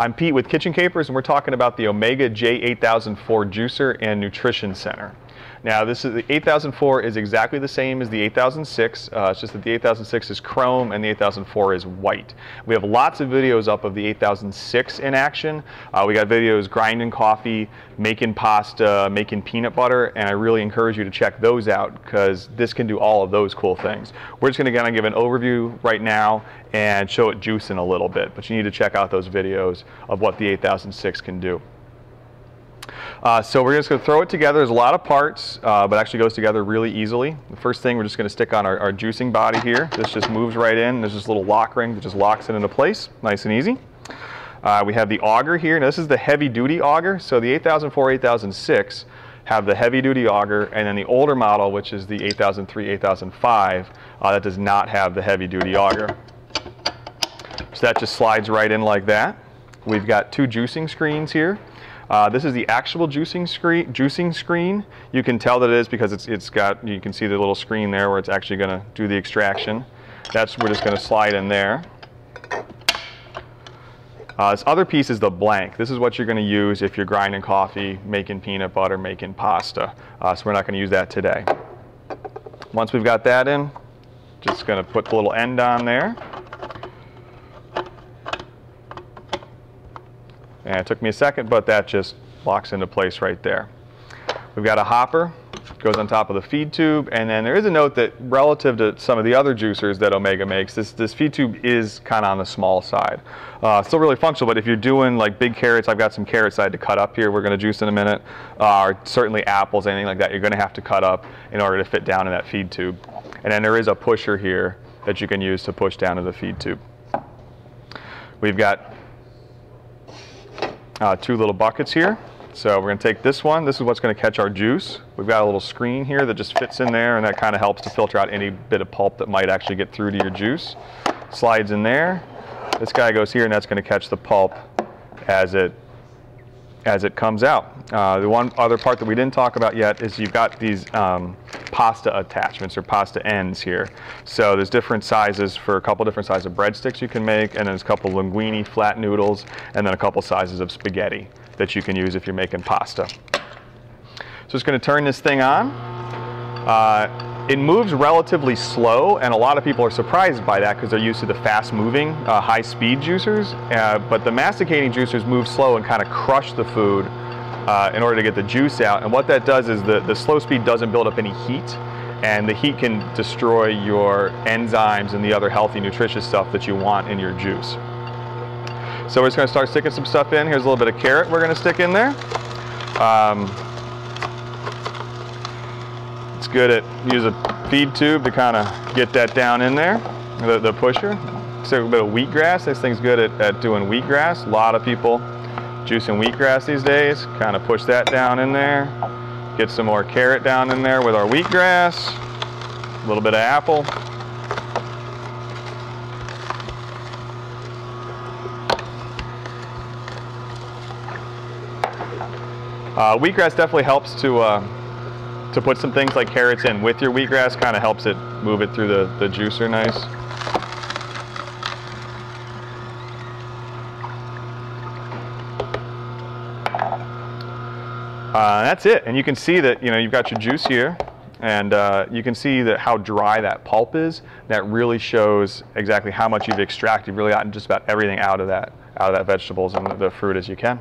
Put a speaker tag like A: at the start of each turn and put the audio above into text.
A: I'm Pete with Kitchen Capers, and we're talking about the Omega J8004 Juicer and Nutrition Center. Now, the 8004 is exactly the same as the 8006. It's just that the 8006 is chrome and the 8004 is white. We have lots of videos up of the 8006 in action. We got videos grinding coffee, making pasta, making peanut butter, and I really encourage you to check those out because this can do all of those cool things. We're just going to give an overview right now and show it juicing a little bit, but you need to check out those videos of what the 8006 can do. So we're just going to throw it together. There's a lot of parts, but actually goes together really easily. The first thing we're just going to stick on our juicing body here. This just moves right in. There's this little lock ring that just locks it into place, nice and easy. We have the auger here. Now this is the heavy duty auger. So the 8004, 8006 have the heavy duty auger, and then the older model, which is the 8003, 8005, that does not have the heavy duty auger. So that just slides right in like that. We've got two juicing screens here. This is the actual juicing screen. You can tell that it is because it's got, you can see the little screen there where it's actually going to do the extraction. We're just going to slide in there. This other piece is the blank. This is what you're going to use if you're grinding coffee, making peanut butter, making pasta. So we're not going to use that today. Once we've got that in, just going to put the little end on there. And it took me a second, but that just locks into place right there. We've got a hopper, goes on top of the feed tube, and then there is a note that relative to some of the other juicers that Omega makes, this feed tube is kind of on the small side. Still really functional, but if you're doing like big carrots, I've got some carrots I had to cut up here, we're going to juice in a minute, or certainly apples, anything like that, you're going to have to cut up in order to fit down in that feed tube. And then there is a pusher here that you can use to push down to the feed tube. We've got two little buckets here. So we're going to take this one. This is what's going to catch our juice. We've got a little screen here that just fits in there, and that kind of helps to filter out any bit of pulp that might actually get through to your juice. Slides in there. This guy goes here, and that's going to catch the pulp as it comes out. The one other part that we didn't talk about yet is you've got these pasta attachments or pasta ends here. So there's different sizes for a couple different sizes of breadsticks you can make, and then there's a couple linguine flat noodles, and then a couple sizes of spaghetti that you can use if you're making pasta. So just going to turn this thing on. It moves relatively slow, and a lot of people are surprised by that because they're used to the fast-moving, high-speed juicers. But the masticating juicers move slow and kind of crush the food in order to get the juice out. And what that does is the slow speed doesn't build up any heat, and the heat can destroy your enzymes and the other healthy, nutritious stuff that you want in your juice. So we're just going to start sticking some stuff in. Here's a little bit of carrot we're going to stick in there. It's good at use a feed tube to kind of get that down in there, the pusher. So a bit of wheatgrass. This thing's good at doing wheatgrass. A lot of people juicing wheatgrass these days. Kind of push that down in there. Get some more carrot down in there with our wheatgrass. A little bit of apple. Wheatgrass definitely helps to put some things like carrots in with your wheatgrass. Kind of helps it move it through the juicer nice. That's it, and you can see that you've got your juice here, and you can see that how dry that pulp is. That really shows exactly how much you've extracted. You've really gotten just about everything out of that vegetables and the fruit as you can.